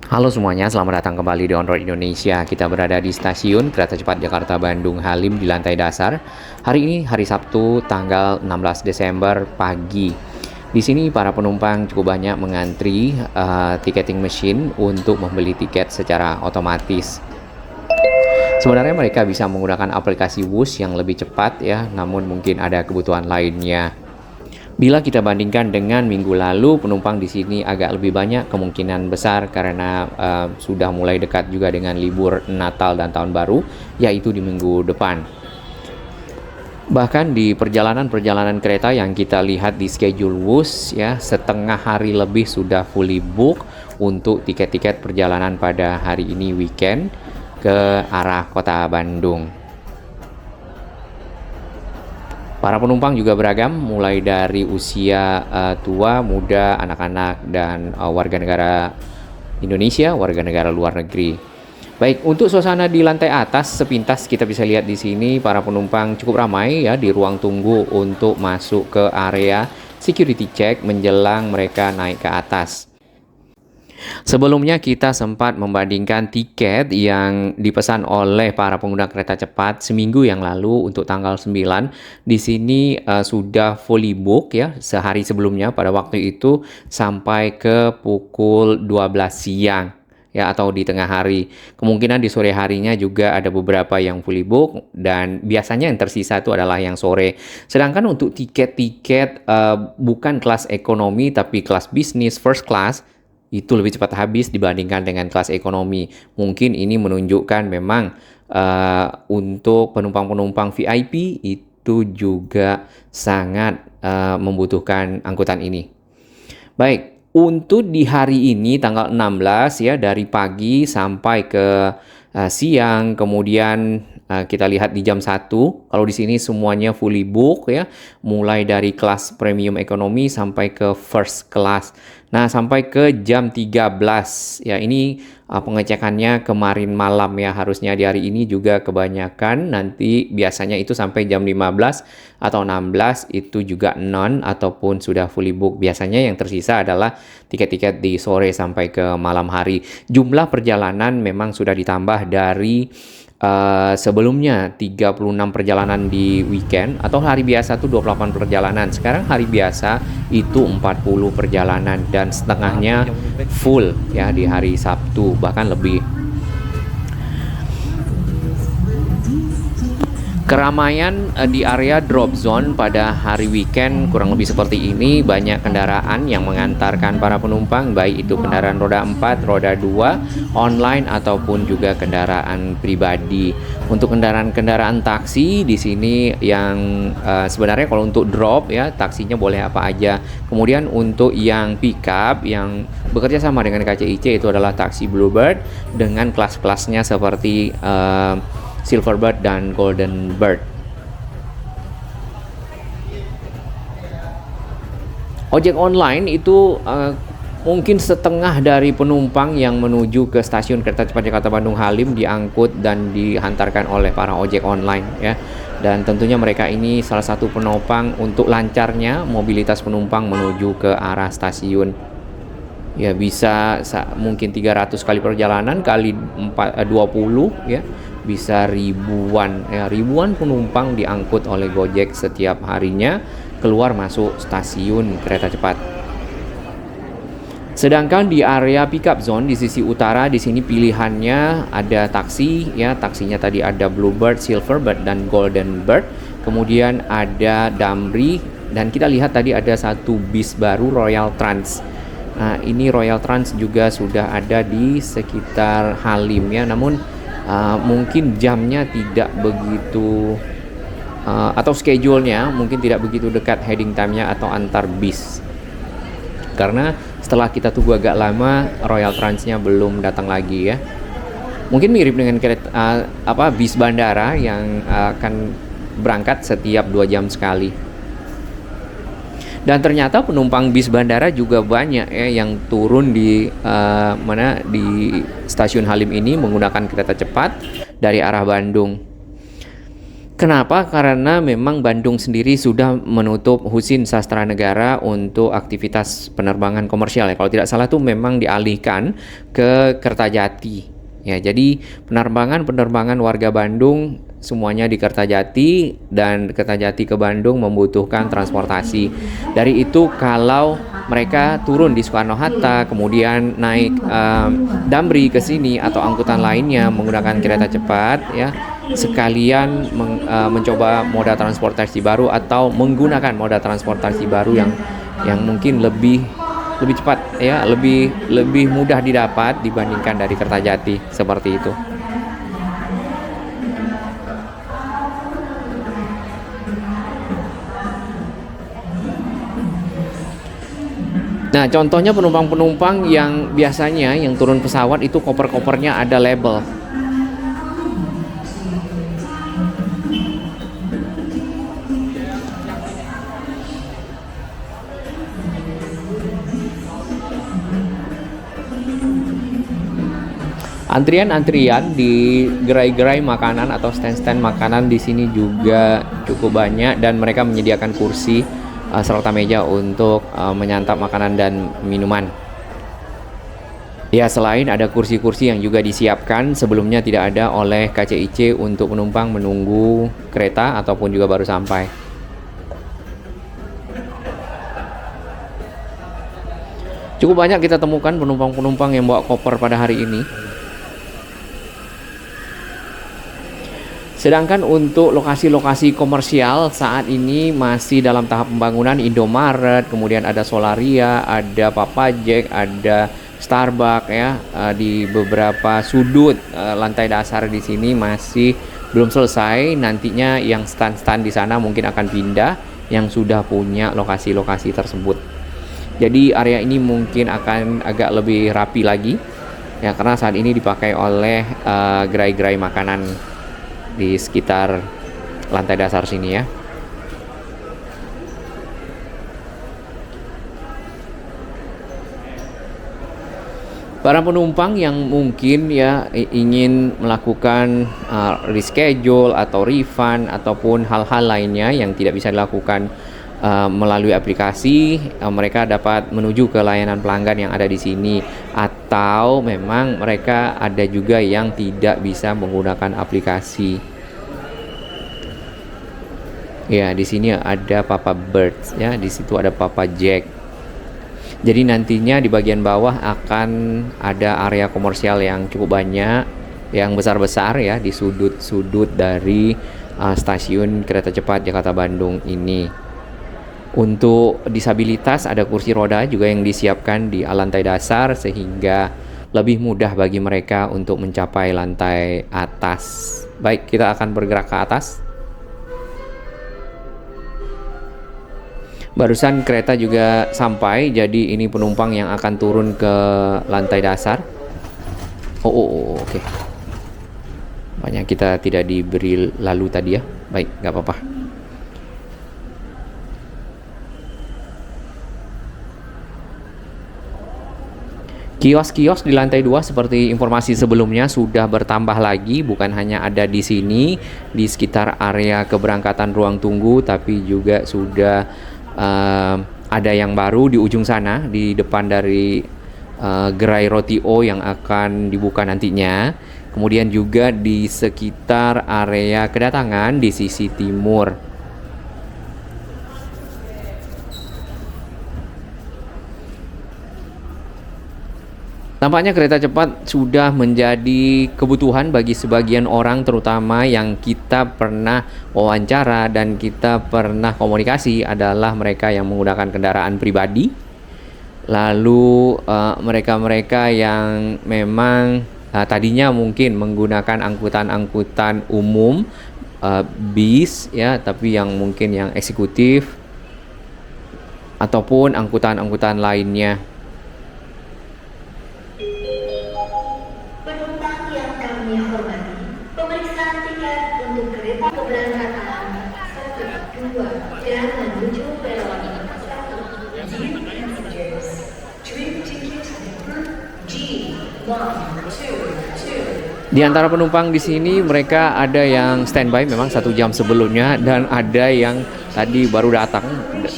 Halo semuanya, selamat datang kembali di On Road Indonesia. Kita berada di stasiun Kereta Cepat Jakarta Bandung Halim di lantai dasar. Hari ini hari Sabtu, tanggal 16 Desember pagi. Di sini para penumpang cukup banyak mengantri ticketing machine untuk membeli tiket secara otomatis. Sebenarnya mereka bisa menggunakan aplikasi Whoosh yang lebih cepat ya, namun mungkin ada kebutuhan lainnya. Bila kita bandingkan dengan minggu lalu, penumpang di sini agak lebih banyak, kemungkinan besar karena sudah mulai dekat juga dengan libur Natal dan Tahun Baru, yaitu di minggu depan. Bahkan di perjalanan-perjalanan kereta yang kita lihat di schedule Whoosh ya, setengah hari lebih sudah fully book untuk tiket-tiket perjalanan pada hari ini weekend ke arah kota Bandung. Para penumpang juga beragam, mulai dari usia tua, muda, anak-anak, dan warga negara Indonesia, warga negara luar negeri. Baik, untuk suasana di lantai atas, sepintas kita bisa lihat di sini para penumpang cukup ramai ya di ruang tunggu untuk masuk ke area security check menjelang mereka naik ke atas. Sebelumnya kita sempat membandingkan tiket yang dipesan oleh para pengguna kereta cepat seminggu yang lalu untuk tanggal 9. Di sini sudah fully book ya sehari sebelumnya pada waktu itu sampai ke pukul 12 siang ya atau di tengah hari. Kemungkinan di sore harinya juga ada beberapa yang fully book dan biasanya yang tersisa itu adalah yang sore. Sedangkan untuk tiket-tiket bukan kelas ekonomi tapi kelas bisnis first class itu lebih cepat habis dibandingkan dengan kelas ekonomi. Mungkin ini menunjukkan memang untuk penumpang-penumpang VIP itu juga sangat membutuhkan angkutan ini. Baik, untuk di hari ini tanggal 16 ya dari pagi sampai ke siang, kemudian kita lihat di jam 1, kalau di sini semuanya fully book ya, mulai dari kelas premium ekonomi sampai ke first class. Nah, sampai ke jam 13 ya ini pengecekannya kemarin malam ya, harusnya di hari ini juga kebanyakan nanti biasanya itu sampai jam 15 atau 16 itu juga non ataupun sudah fully book. Biasanya yang tersisa adalah tiket-tiket di sore sampai ke malam hari. Jumlah perjalanan memang sudah ditambah dari sebelumnya 36 perjalanan di weekend atau hari biasa tuh 28 perjalanan. Sekarang hari biasa itu 40 perjalanan dan setengahnya full ya di hari Sabtu bahkan lebih. Keramaian di area drop zone pada hari weekend kurang lebih seperti ini. Banyak kendaraan yang mengantarkan para penumpang, baik itu kendaraan roda 4, roda 2, online ataupun juga kendaraan pribadi. Untuk kendaraan-kendaraan taksi di sini yang sebenarnya kalau untuk drop ya taksinya boleh apa aja. Kemudian untuk yang pick up yang bekerja sama dengan KCIC itu adalah taksi Bluebird dengan kelas-kelasnya seperti Silverbird dan Golden Bird. Ojek online itu mungkin setengah dari penumpang yang menuju ke stasiun Kereta Cepat Jakarta Bandung Halim diangkut dan dihantarkan oleh para ojek online ya. Dan tentunya mereka ini salah satu penopang untuk lancarnya mobilitas penumpang menuju ke arah stasiun. Ya bisa mungkin 300 kali perjalanan kali 20 ya. Bisa ribuan penumpang diangkut oleh Gojek setiap harinya keluar masuk stasiun kereta cepat. Sedangkan di area pickup zone di sisi utara di sini pilihannya ada taksi ya, taksinya tadi ada Bluebird, Silverbird dan Golden Bird. Kemudian ada Damri dan kita lihat tadi ada satu bis baru Royal Trans. Nah, ini Royal Trans juga sudah ada di sekitar Halim ya, namun mungkin jamnya tidak begitu atau schedule-nya mungkin tidak begitu dekat heading time-nya atau antar bis. Karena setelah kita tunggu agak lama Royal Trans-nya belum datang lagi ya. Mungkin mirip dengan kereta bis bandara yang akan berangkat setiap 2 jam sekali. Dan ternyata penumpang bis bandara juga banyak ya yang turun di stasiun Halim ini menggunakan kereta cepat dari arah Bandung. Kenapa? Karena memang Bandung sendiri sudah menutup Husin Sastra Negara untuk aktivitas penerbangan komersial ya. Kalau tidak salah tuh memang dialihkan ke Kertajati. Ya, jadi penerbangan warga Bandung semuanya di Kertajati, dan Kertajati ke Bandung membutuhkan transportasi. Dari itu kalau mereka turun di Soekarno-Hatta, kemudian naik Damri ke sini atau angkutan lainnya menggunakan kereta cepat ya, sekalian mencoba moda transportasi baru atau menggunakan moda transportasi baru yang mungkin lebih cepat ya, lebih mudah didapat dibandingkan dari Kertajati, seperti itu. Nah, contohnya penumpang-penumpang yang biasanya yang turun pesawat itu koper-kopernya ada label. Antrian-antrian di gerai-gerai makanan atau stand-stand makanan di sini juga cukup banyak, dan mereka menyediakan kursi serta meja untuk menyantap makanan dan minuman. Ya, selain ada kursi-kursi yang juga disiapkan sebelumnya tidak ada oleh KCIC untuk penumpang menunggu kereta ataupun juga baru sampai. Cukup banyak kita temukan penumpang-penumpang yang bawa koper pada hari ini. Sedangkan untuk lokasi-lokasi komersial saat ini masih dalam tahap pembangunan. Indomaret, kemudian ada Solaria, ada Papa Jack, ada Starbucks ya. Di beberapa sudut lantai dasar di sini masih belum selesai. Nantinya yang stand-stand di sana mungkin akan pindah yang sudah punya lokasi-lokasi tersebut. Jadi area ini mungkin akan agak lebih rapi lagi ya, karena saat ini dipakai oleh gerai-gerai makanan di sekitar lantai dasar sini ya. Para penumpang yang mungkin ya ingin melakukan reschedule atau refund ataupun hal-hal lainnya yang tidak bisa dilakukan melalui aplikasi, mereka dapat menuju ke layanan pelanggan yang ada di sini, atau memang mereka ada juga yang tidak bisa menggunakan aplikasi. Ya, di sini ada Papa Birds ya, di situ ada Papa Jack. Jadi nantinya di bagian bawah akan ada area komersial yang cukup banyak, yang besar-besar ya di sudut-sudut dari stasiun kereta cepat Jakarta Bandung ini. Untuk disabilitas ada kursi roda juga yang disiapkan di lantai dasar sehingga lebih mudah bagi mereka untuk mencapai lantai atas. Baik, kita akan bergerak ke atas. Barusan kereta juga sampai, jadi ini penumpang yang akan turun ke lantai dasar. Oke. Banyak kita tidak diberi lalu tadi ya. Baik, nggak apa-apa. Kios-kios di lantai 2 seperti informasi sebelumnya sudah bertambah lagi, bukan hanya ada di sini di sekitar area keberangkatan ruang tunggu, tapi juga sudah ada yang baru di ujung sana di depan dari gerai roti O yang akan dibuka nantinya. Kemudian juga di sekitar area kedatangan di sisi timur. Tampaknya kereta cepat sudah menjadi kebutuhan bagi sebagian orang, terutama yang kita pernah wawancara dan kita pernah komunikasi adalah mereka yang menggunakan kendaraan pribadi. Lalu mereka-mereka yang memang tadinya mungkin menggunakan angkutan-angkutan umum, bis ya, tapi yang mungkin yang eksekutif ataupun angkutan-angkutan lainnya. Di antara penumpang di sini mereka ada yang standby memang 1 jam sebelumnya dan ada yang tadi baru datang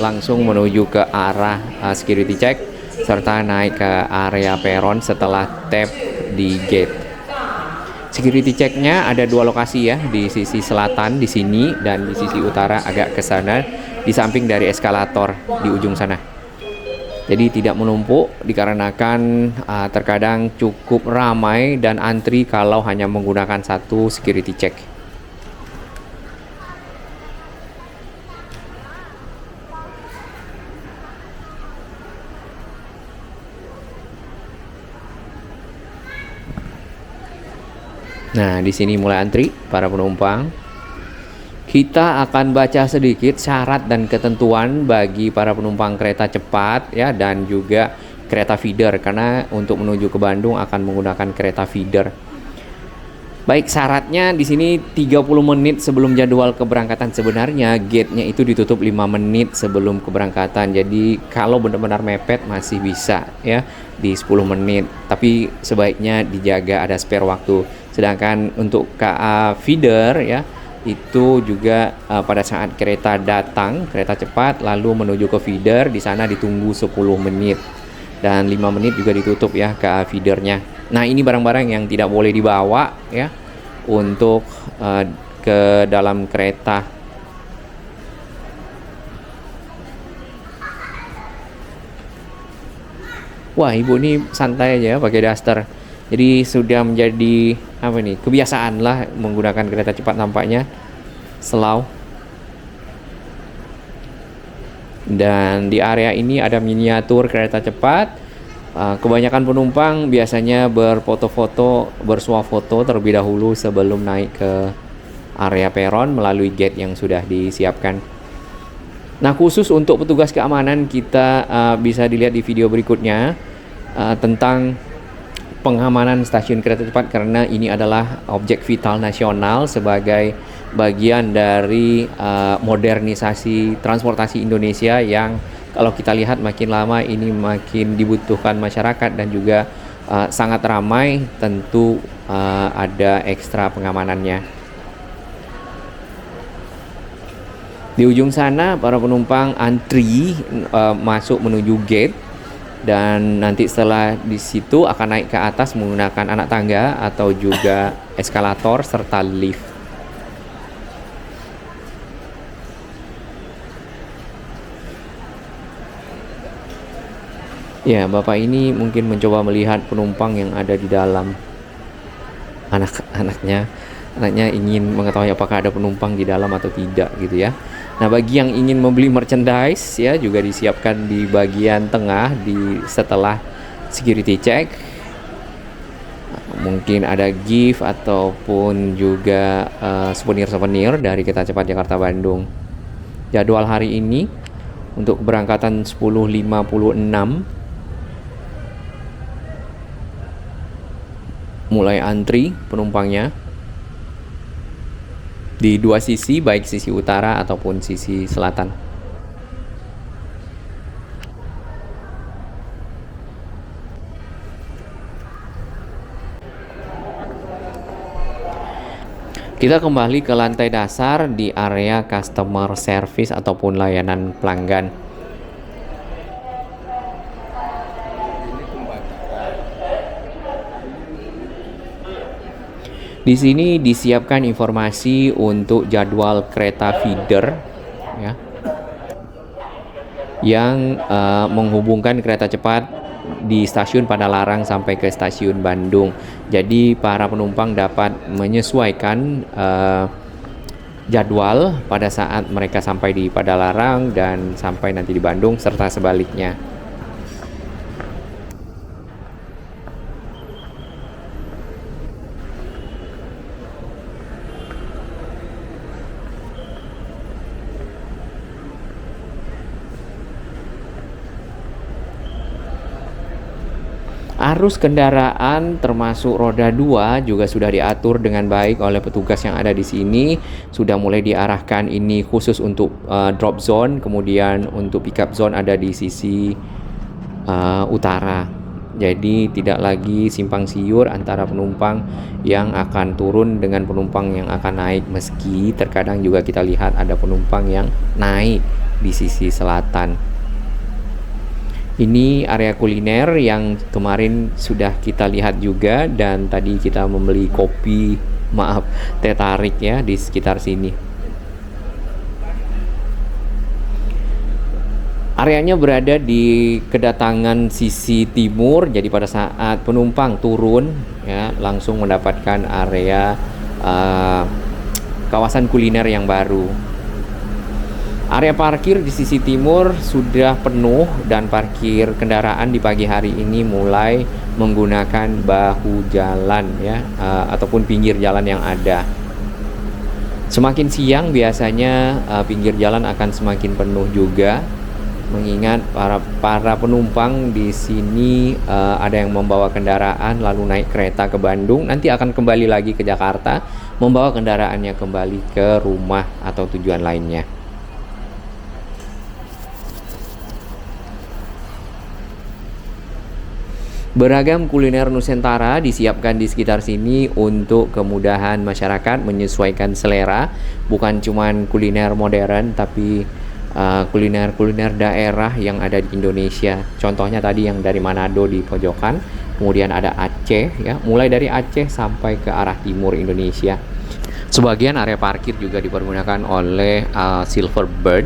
langsung menuju ke arah security check serta naik ke area peron setelah tap di gate. Security checknya ada 2 lokasi ya, di sisi selatan di sini dan di sisi utara agak ke sana di samping dari eskalator di ujung sana. Jadi tidak menumpuk dikarenakan terkadang cukup ramai dan antri kalau hanya menggunakan satu security check. Nah, di sini mulai antri para penumpang. Kita akan baca sedikit syarat dan ketentuan bagi para penumpang kereta cepat ya dan juga kereta feeder karena untuk menuju ke Bandung akan menggunakan kereta feeder. Baik, syaratnya di sini 30 menit sebelum jadwal keberangkatan. Sebenarnya gate-nya itu ditutup 5 menit sebelum keberangkatan. Jadi kalau benar-benar mepet masih bisa ya di 10 menit. Tapi sebaiknya dijaga ada spare waktu. Sedangkan untuk KA feeder ya itu juga pada saat kereta datang, kereta cepat lalu menuju ke feeder, di sana ditunggu 10 menit dan 5 menit juga ditutup ya ke feedernya. Nah, ini barang-barang yang tidak boleh dibawa ya untuk ke dalam kereta. Wah, ibu ini santai aja ya pakai daster. Jadi sudah menjadi apa nih, kebiasaan lah menggunakan kereta cepat nampaknya, slow. Dan di area ini ada miniatur kereta cepat. Kebanyakan penumpang biasanya berfoto-foto, bersuah foto terlebih dahulu sebelum naik ke area peron melalui gate yang sudah disiapkan. Nah, khusus untuk petugas keamanan kita bisa dilihat di video berikutnya tentang pengamanan stasiun kereta cepat karena ini adalah objek vital nasional sebagai bagian dari modernisasi transportasi Indonesia yang kalau kita lihat makin lama ini makin dibutuhkan masyarakat dan juga sangat ramai, tentu ada ekstra pengamanannya. Di ujung sana para penumpang antri masuk menuju gate. Dan nanti setelah di situ akan naik ke atas menggunakan anak tangga atau juga eskalator serta lift. Ya, Bapak ini mungkin mencoba melihat penumpang yang ada di dalam. Anaknya ingin mengetahui apakah ada penumpang di dalam atau tidak gitu ya. Nah, bagi yang ingin membeli merchandise ya juga disiapkan di bagian tengah setelah security check. Mungkin ada gift ataupun juga souvenir-souvenir dari kereta cepat Jakarta Bandung. Jadwal hari ini untuk keberangkatan 10.56 mulai antri penumpangnya di 2 sisi, baik sisi utara ataupun sisi selatan. Kita kembali ke lantai dasar di area customer service ataupun layanan pelanggan. Di sini disiapkan informasi untuk jadwal kereta feeder ya, yang menghubungkan kereta cepat di stasiun Padalarang sampai ke stasiun Bandung. Jadi para penumpang dapat menyesuaikan jadwal pada saat mereka sampai di Padalarang dan sampai nanti di Bandung serta sebaliknya. Arus kendaraan termasuk roda 2 juga sudah diatur dengan baik oleh petugas yang ada di sini. Sudah mulai diarahkan ini khusus untuk drop zone, kemudian untuk pickup zone ada di sisi utara. Jadi tidak lagi simpang siur antara penumpang yang akan turun dengan penumpang yang akan naik, meski terkadang juga kita lihat ada penumpang yang naik di sisi selatan. Ini area kuliner yang kemarin sudah kita lihat juga, dan tadi kita membeli kopi, teh tarik ya di sekitar sini. Areanya berada di kedatangan sisi timur, jadi pada saat penumpang turun ya langsung mendapatkan area kawasan kuliner yang baru. Area parkir di sisi timur sudah penuh, dan parkir kendaraan di pagi hari ini mulai menggunakan bahu jalan ya, ataupun pinggir jalan yang ada. Semakin siang biasanya pinggir jalan akan semakin penuh juga, mengingat para penumpang di sini ada yang membawa kendaraan lalu naik kereta ke Bandung, nanti akan kembali lagi ke Jakarta membawa kendaraannya kembali ke rumah atau tujuan lainnya. Beragam kuliner Nusantara disiapkan di sekitar sini untuk kemudahan masyarakat menyesuaikan selera, bukan cuman kuliner modern tapi kuliner-kuliner daerah yang ada di Indonesia. Contohnya tadi yang dari Manado di pojokan, kemudian ada Aceh ya, mulai dari Aceh sampai ke arah timur Indonesia. Sebagian area parkir juga dipergunakan oleh Silverbird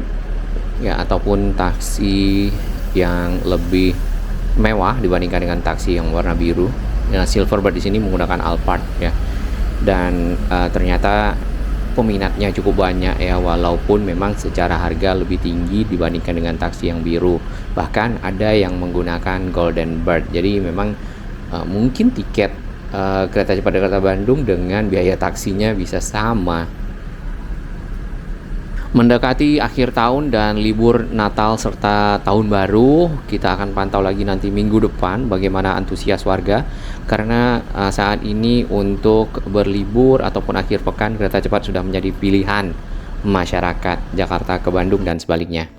ya, ataupun taksi yang lebih mewah dibandingkan dengan taksi yang warna biru. Nah, Silverbird di sini menggunakan Alphard ya, dan ternyata peminatnya cukup banyak ya, walaupun memang secara harga lebih tinggi dibandingkan dengan taksi yang biru. Bahkan ada yang menggunakan Golden Bird. Jadi memang mungkin tiket kereta cepat Jakarta Bandung dengan biaya taksinya bisa sama. Mendekati akhir tahun dan libur Natal serta Tahun Baru, kita akan pantau lagi nanti minggu depan bagaimana antusias warga, karena saat ini untuk berlibur ataupun akhir pekan kereta cepat sudah menjadi pilihan masyarakat Jakarta ke Bandung dan sebaliknya.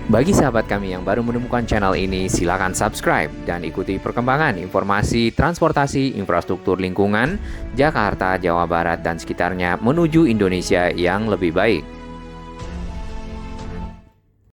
Bagi sahabat kami yang baru menemukan channel ini, silakan subscribe dan ikuti perkembangan informasi transportasi, infrastruktur lingkungan, Jakarta, Jawa Barat, dan sekitarnya menuju Indonesia yang lebih baik.